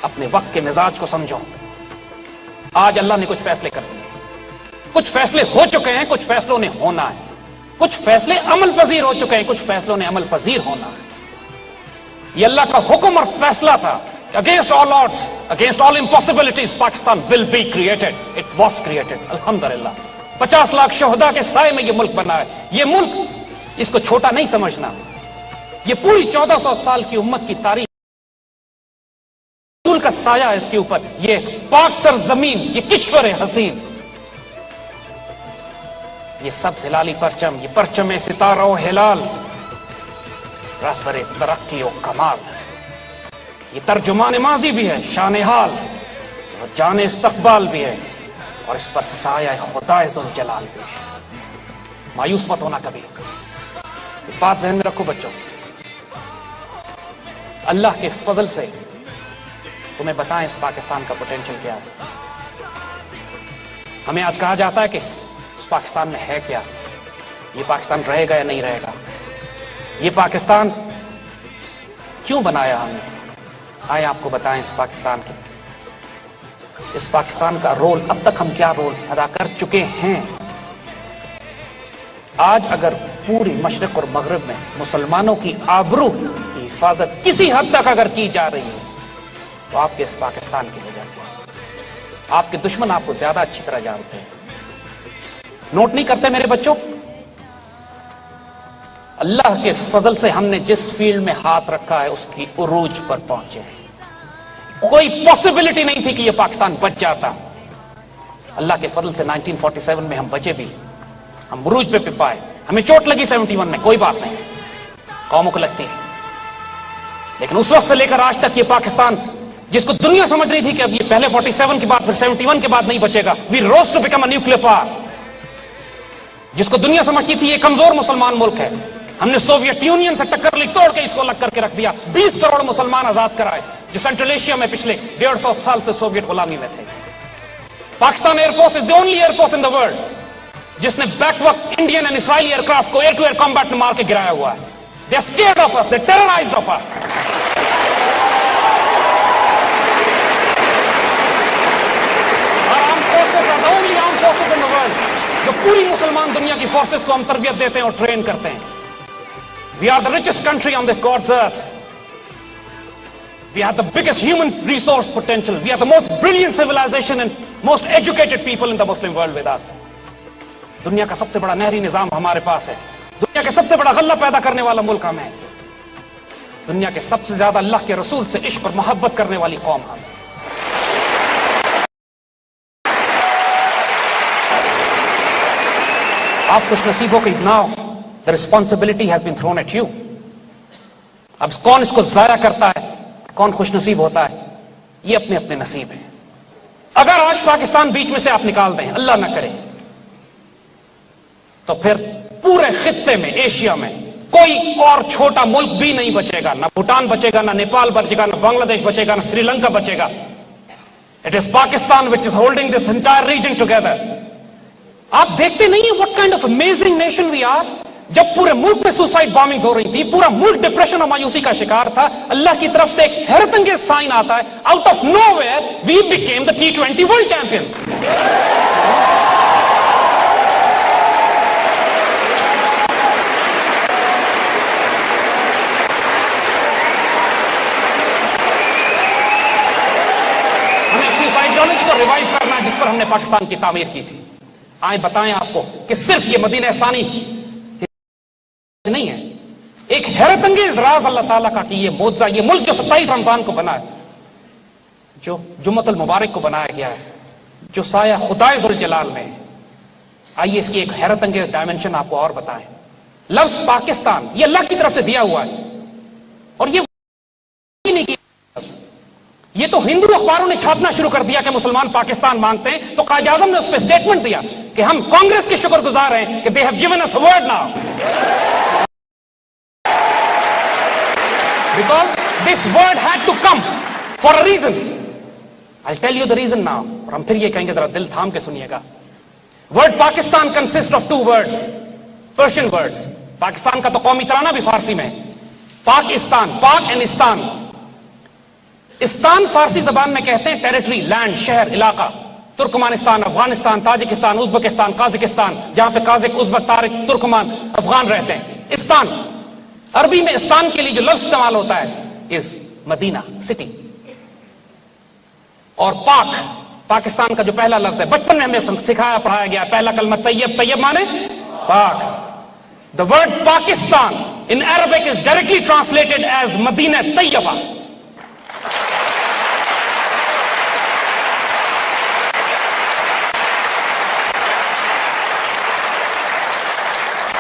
اپنے وقت کے مزاج کو سمجھو. آج اللہ نے کچھ فیصلے کر دیے, کچھ فیصلے ہو چکے ہیں, کچھ فیصلوں نے ہونا ہے, کچھ فیصلے عمل پذیر ہو چکے ہیں, کچھ فیصلوں نے عمل پذیر ہونا ہے. یہ اللہ کا حکم اور فیصلہ تھا. Against all odds, against all impossibilities, Pakistan will be created. It was created. Alhamdulillah. 50 lakh شہداء کے سائے میں یہ ملک بنا ہے. یہ ملک, اس کو چھوٹا نہیں سمجھنا. یہ پوری 1400 سال کی امت کی تاریخ, رسول کا سایہ ہے اس کے اوپر. یہ پاک سرزمین, یہ کشور حسین, یہ سب ہلالی پرچم, یہ پرچم ستارہ و ہلال, رہبر ترقی و کمال. یہ ترجمان ماضی بھی ہے, شان حال, اور جان استقبال بھی ہے, اور اس پر سایہ خدا ذوالجلال بھی ہے. مایوس مت ہونا کبھی. بات ذہن میں رکھو بچوں, اللہ کے فضل سے تمہیں بتائیں اس پاکستان کا پوٹینشل کیا ہے. ہمیں آج کہا جاتا ہے کہ اس پاکستان میں ہے کیا, یہ پاکستان رہے گا یا نہیں رہے گا, یہ پاکستان کیوں بنایا ہم نے. آئے آپ کو بتائیں اس پاکستان کے, اس پاکستان کا رول, اب تک ہم کیا رول ادا کر چکے ہیں. آج اگر پوری مشرق اور مغرب میں مسلمانوں کی آبرو کی حفاظت کسی حد تک اگر کی جا رہی ہے تو آپ کے اس پاکستان کی وجہ سے. آپ کے دشمن آپ کو زیادہ اچھی طرح جانتے ہیں. نوٹ نہیں کرتے میرے بچوں, اللہ کے فضل سے ہم نے جس فیلڈ میں ہاتھ رکھا ہے اس کی عروج پر پہنچے ہیں. کوئی پاسبلٹی نہیں تھی کہ یہ پاکستان بچ جاتا. اللہ کے فضل سے 1947 میں ہم بچے بھی, ہم عروج پہ پائے. ہمیں چوٹ لگی 71 میں, کوئی بات نہیں, قوموں کو لگتی ہے, لیکن اس وقت سے لے کر آج تک یہ پاکستان, جس کو دنیا سمجھ رہی تھی کہ اب یہ پہلے 47 کے بعد پھر 71 کے بعد نہیں بچے گا, we rose to become a nuclear power. جس کو دنیا سمجھتی تھی یہ کمزور مسلمان ملک ہے, ہم نے سوویت یونین سے ٹکر لی, توڑ کے اس کو الگ کر کے رکھ دیا. 20 کروڑ مسلمان آزاد کرائے جو سینٹرل ایشیا میں پچھلے 150 سال سے سوویت غلامی میں تھے. Pakistan air force is the only air force in the world جس نے بیک وقت Indian and Israeli aircraft کو ایئر ٹو ایئر کمبیٹ میں مار کے گرایا ہوا ہے. They are scared of us, they terrorized of us. جو پوری مسلمان دنیا کی فورسز کو ہم تربیت دیتے ہیں اور ٹرین کرتے ہیں. We are the richest country on this God's earth. We are the biggest human resource potential. We are the most brilliant civilisation and most educated people in the Muslim world with us. دنیا کا سب سے بڑا نہری نظام ہمارے پاس ہے. دنیا کے سب سے بڑا غلہ پیدا کرنے والا ملک ہم ہے. دنیا کے سب سے زیادہ اللہ کے رسول سے عشق اور محبت کرنے والی قوم ہم ہے. آپ خوش نصیب ہو کہ now the responsibility has been thrown at you. اب کون اس کو ضائع کرتا ہے, کون خوش نصیب ہوتا ہے, یہ اپنے اپنے نصیب ہیں. اگر آج پاکستان بیچ میں سے آپ نکال دیں, اللہ نہ کرے, تو پھر پورے خطے میں, ایشیا میں کوئی اور چھوٹا ملک بھی نہیں بچے گا. نہ بھوٹان بچے گا, نہ نیپال بچے گا, نہ بنگلہ دیش بچے گا, نہ سری لنکا بچے گا. It is Pakistan which is holding this entire region together. آپ دیکھتے نہیں ہیں what kind of amazing nation we are. جب پورے ملک پہ سوسائڈ بامبنگز ہو رہی تھی, پورا ملک ڈپریشن اور مایوسی کا شکار تھا, اللہ کی طرف سے ایک حیرت انگیز سائن آتا ہے, out of nowhere we became the T20 world champion. ہمیں اپنی آئیڈیالوجی کو ریوائیو کرنا ہے جس پر ہم نے پاکستان کی تعمیر کی تھی. آئیں بتائیں آپ کو کہ صرف یہ مدینہ ثانی نہیں ہے, ایک حیرت انگیز راز اللہ تعالیٰ کا کہ یہ معجزہ, یہ ملک جو 27 رمضان کو بنا ہے, جو جمعۃ المبارک کو بنایا گیا ہے, جو سایہ خدا ذوالجلال میں ہے. آئیے اس کی ایک حیرت انگیز ڈائمنشن آپ کو اور بتائیں. لفظ پاکستان یہ اللہ کی طرف سے دیا ہوا ہے, اور یہ نہیں کہ یہ تو ہندو اخباروں نے چھاپنا شروع کر دیا کہ مسلمان پاکستان مانگتے ہیں, تو قائد اعظم نے اس پہ اسٹیٹمنٹ دیا کہ ہم کانگریس کے شکر گزار ہیں کہ they have given us a word now. Because this word had to come for a reason. I'll tell you the reason now. اور ہم پھر یہ کہیں گے, ذرا دل تھام کے سنیے گا. Word Pakistan consists of two words, Persian words. Pakistan کا تو قومی ترانہ بھی فارسی میں ہے. پاکستان, پاک and استان. استان فارسی زبان میں کہتے ہیں ٹیریٹری، لینڈ، شہر، علاقہ. Turkmenistan, Afghanistan, Tajikistan, Uzbekistan, Kazakhstan, جہاں پہ قازق، ازبک، تارک، ترکمان، افغان رہتے ہیں. استان، عربی میں استان کے لیے جو لفظ استعمال ہوتا ہے از مدینہ، سٹی. اور پاک، پاکستان کا جو پہلا لفظ ہے، بچپن میں ہمیں سکھایا پڑھایا گیا پہلا کلمہ طیب. طیب مانے پاک. The word Pakistan in Arabic is directly translated as Madinah Tayyibah.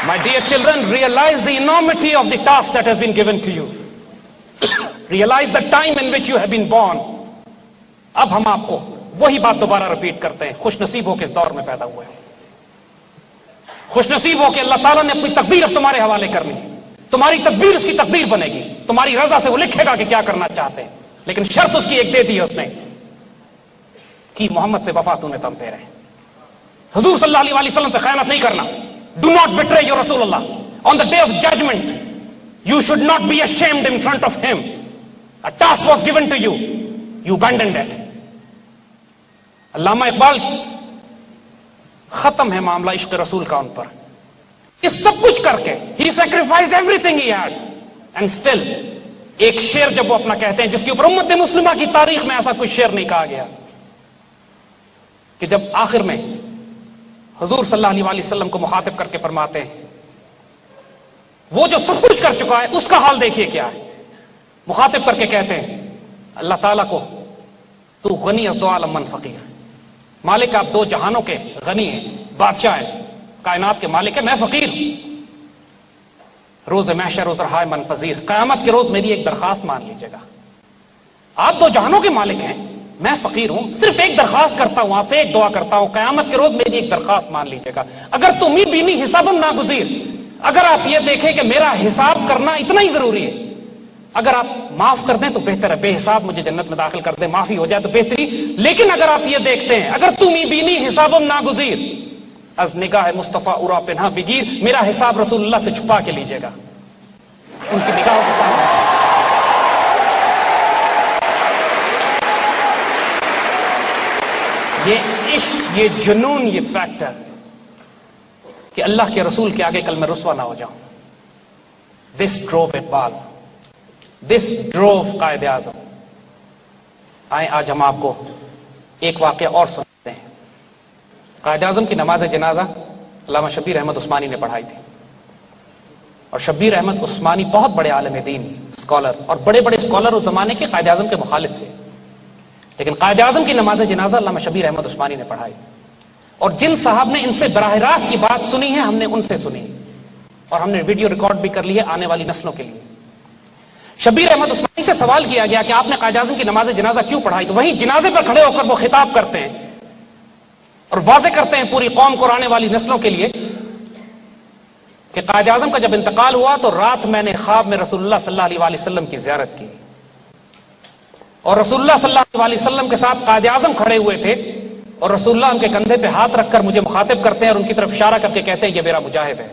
My dear children, realize the enormity of the task that has been given to you. Realize the time in which you have been born. اب ہم آپ کو وہی بات دوبارہ repeat کرتے ہیں. خوش نصیب ہو کے اس دور میں پیدا ہوئے ہیں. خوش نصیب ہو کہ اللہ تعالیٰ نے اپنی تقدیر اب تمہارے حوالے کرنی. تمہاری تدبیر اس کی تقدیر بنے گی. تمہاری رضا سے وہ لکھے گا کہ کیا کرنا چاہتے ہیں. لیکن شرط اس کی ایک دے دی ہے اس نے کہ محمد سے وفا تمہیں تم تیرے. حضور صلی اللہ علیہ وسلم سے خیانت نہیں کرنا. Do not betray your Rasulullah. On the day of judgment, you should not be ashamed in front of him. A task was given to you. You abandoned it. علامہ اقبال، ختم ہے معاملہ عشق رسول کا ان پر. اس سب کچھ کر کے he sacrificed everything he had and still ایک شعر جب وہ اپنا کہتے ہیں جس کے اوپر امت مسلمہ کی تاریخ میں ایسا کوئی شعر نہیں کہا گیا کہ جب آخر میں حضور صلی اللہ علیہ وسلم کو مخاطب کر کے فرماتے ہیں وہ جو سب کچھ کر چکا ہے اس کا حال دیکھیے کیا ہے. مخاطب کر کے کہتے ہیں اللہ تعالیٰ کو تو غنی از دو عالم من فقیر. مالک آپ دو جہانوں کے غنی ہیں، بادشاہ ہیں، کائنات کے مالک ہیں، میں فقیر ہوں. روز محشر روز رہا من پذیر، قیامت کے روز میری ایک درخواست مان لیجیے گا. آپ دو جہانوں کے مالک ہیں، میں فقیر ہوں، صرف ایک درخواست کرتا ہوں آپ سے، ایک دعا کرتا ہوں، قیامت کے روز میری ایک درخواست مان لیجیے گا. اگر تم ہی بینی حسابم ناگزیر، اگر آپ یہ دیکھیں کہ میرا حساب کرنا اتنا ہی ضروری ہے، اگر آپ معاف کر دیں تو بہتر ہے، بے حساب مجھے جنت میں داخل کر دیں، معافی ہو جائے تو بہتری. لیکن اگر آپ یہ دیکھتے ہیں اگر تم ہی بینی حسابم ناگزیر از نگاہ مصطفیٰ اورا پنہا بگیر، میرا حساب رسول اللہ سے چھپا کے لیجیے گا، ان کی نگاہوں کے سامنے. یہ عشق، یہ جنون، یہ فیکٹر کہ اللہ کے رسول کے آگے کل میں رسوا نہ ہو جاؤں. دس ڈروو اقبال، دس ڈروو قائد اعظم. آئیں آج ہم آپ کو ایک واقعہ اور سناتے ہیں. قائد اعظم کی نماز جنازہ علامہ شبیر احمد عثمانی نے پڑھائی تھی. اور شبیر احمد عثمانی بہت بڑے عالم دین، اسکالر، اور بڑے بڑے اسکالر اس زمانے کے قائد اعظم کے مخالف تھے. لیکن قائد اعظم کی نماز جنازہ علامہ شبیر احمد عثمانی نے پڑھائی. اور جن صاحب نے ان سے براہ راست کی بات سنی ہے ہم نے ان سے سنی، اور ہم نے ویڈیو ریکارڈ بھی کر لی ہے آنے والی نسلوں کے لیے. شبیر احمد عثمانی سے سوال کیا گیا کہ آپ نے قائد اعظم کی نماز جنازہ کیوں پڑھائی؟ تو وہیں جنازے پر کھڑے ہو کر وہ خطاب کرتے ہیں اور واضح کرتے ہیں پوری قوم کو اور آنے والی نسلوں کے لیے کہ قائد اعظم کا جب انتقال ہوا تو رات میں نے خواب میں رسول اللہ صلی اللہ علیہ وسلم کی زیارت کی، اور رسول اللہ صلی اللہ علیہ وسلم کے ساتھ قائد اعظم کھڑے ہوئے تھے، اور رسول اللہ ان کے کندھے پہ ہاتھ رکھ کر مجھے مخاطب کرتے ہیں اور ان کی طرف اشارہ کر کے کہتے ہیں یہ میرا مجاہد ہے.